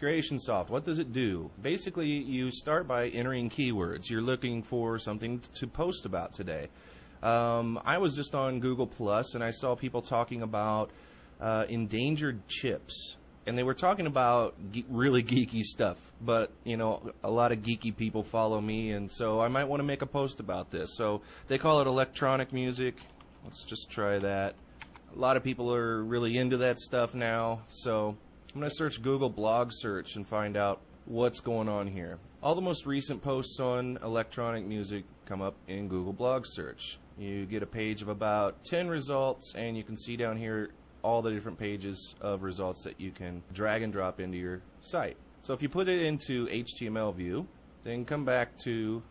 CurationSoft, what does it do? Basically, you start by entering keywords. You're looking for something to post about today. I was just on Google Plus and I saw people talking about endangered chips. And they were talking about really geeky stuff. But, you know, a lot of geeky people follow me, and so I might want to make a post about this. So they call it electronic music. Let's just try that. A lot of people are really into that stuff now, so I'm going to search Google blog search and find out what's going on here. All the most recent posts on electronic music come up in Google blog search. You get a page of about 10 results, and you can see down here all the different pages of results that you can drag and drop into your site. So if you put it into HTML view, then come back to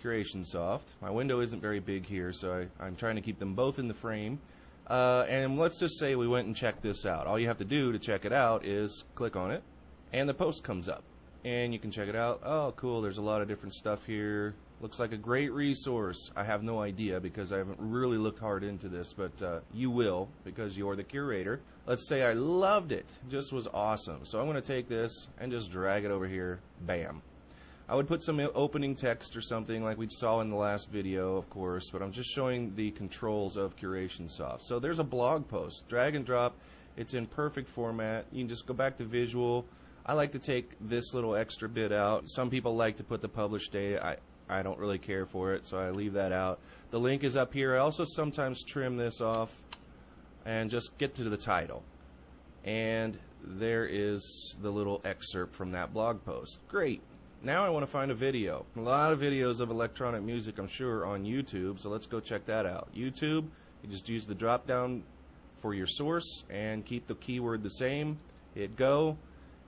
CurationSoft. My window isn't very big here, so I'm trying to keep them both in the frame. And let's just say we went and checked this out. All you have to do to check it out is click on it, and the post comes up. And you can check it out. Oh, cool, there's a lot of different stuff here. Looks like a great resource. I have no idea because I haven't really looked hard into this, but you will because you're the curator. Let's say I loved it. Just was awesome. So I'm going to take this and just drag it over here. Bam. I would put some opening text or something like we saw in the last video, of course, but I'm just showing the controls of CurationSoft. So there's a blog post. Drag and drop. It's in perfect format. You can just go back to visual. I like to take this little extra bit out. Some people like to put the publish date. I don't really care for it, so I leave that out. The link is up here. I also sometimes trim this off and just get to the title. And there is the little excerpt from that blog post. Great. Now I want to find a video. A lot of videos of electronic music, I'm sure, on YouTube, so let's go check that out. YouTube, you just use the drop down for your source and keep the keyword the same. Hit go,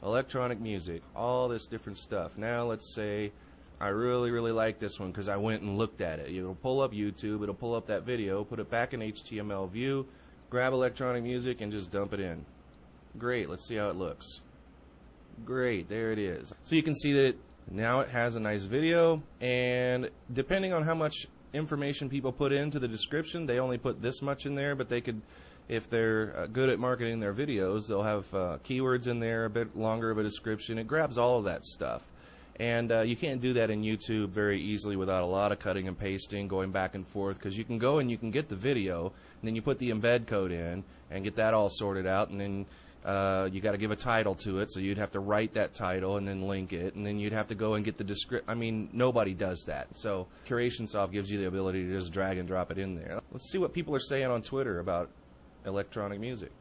electronic music, all this different stuff. Now let's say I really like this one because I went and looked at it. It'll pull up YouTube, it'll pull up that video, put it back in HTML view, grab electronic music and just dump it in. Great, let's see how it looks. Great, there it is. So you can see that now it has a nice video, and depending on how much information people put into the description, they only put this much in there, but they could, if they're good at marketing their videos, they'll have keywords in there, a bit longer of a description. It grabs all of that stuff. And you can't do that in YouTube very easily without a lot of cutting and pasting, going back and forth, because you can go and you can get the video, and then you put the embed code in and get that all sorted out, and then you got to give a title to it, so you'd have to write that title and then link it, and then you'd have to go and get the description. I mean, nobody does that. So CurationSoft gives you the ability to just drag and drop it in there. Let's see what people are saying on Twitter about electronic music.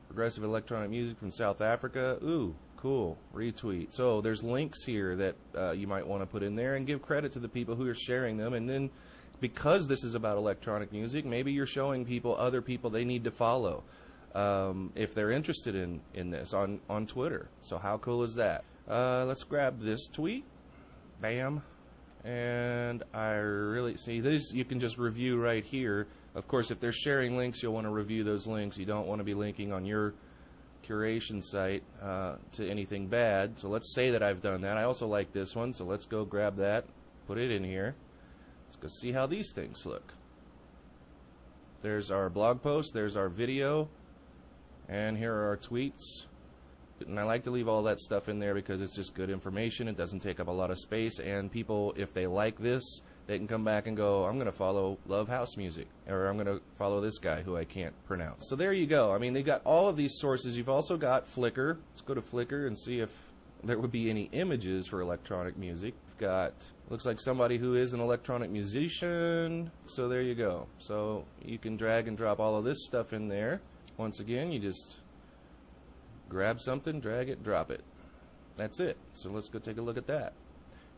Progressive electronic music from South Africa. Ooh, cool. Retweet. So there's links here that you might want to put in there and give credit to the people who are sharing them. And then because this is about electronic music, maybe you're showing people, other people they need to follow. If they're interested in this on Twitter. So how cool is that? Let's grab this tweet. Bam. And I really see this. You can just review right here. Of course, if they're sharing links, you'll want to review those links. You don't want to be linking on your curation site to anything bad. So let's say that I've done that. I also like this one, so let's go grab that, put it in here. Let's go see how these things look. There's our blog post, there's our video, and here are our tweets. And I like to leave all that stuff in there because it's just good information. It doesn't take up a lot of space, and people, if they like this, they can come back and go, I'm going to follow Love House Music, or I'm going to follow this guy who I can't pronounce. So there you go. I mean, they've got all of these sources. You've also got Flickr. Let's go to Flickr and see if there would be any images for electronic music. We've got, looks like somebody who is an electronic musician. So there you go. So you can drag and drop all of this stuff in there. Once again, you just grab something, drag it, drop it. That's it. So let's go take a look at that.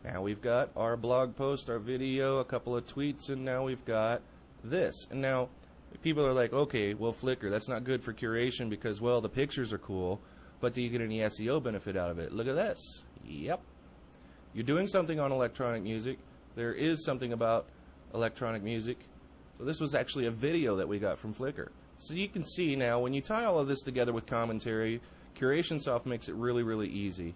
Now we've got our blog post, our video, a couple of tweets, and now we've got this. And now people are like, okay, well, Flickr, that's not good for curation because, well, the pictures are cool, but do you get any SEO benefit out of it? Look at this. Yep. You're doing something on electronic music. There is something about electronic music. So this was actually a video that we got from Flickr. So you can see now, when you tie all of this together with commentary, CurationSoft makes it really, really easy.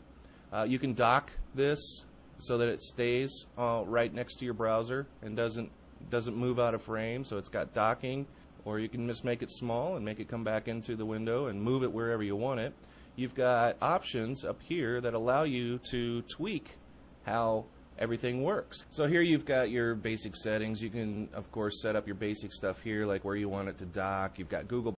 You can dock this so that it stays right next to your browser and doesn't move out of frame, so it's got docking. Or you can just make it small and make it come back into the window and move it wherever you want it. you've got options up here that allow you to tweak how everything works. So here you've got your basic settings. You can, of course, set up your basic stuff here, like where you want it to dock. You've got Google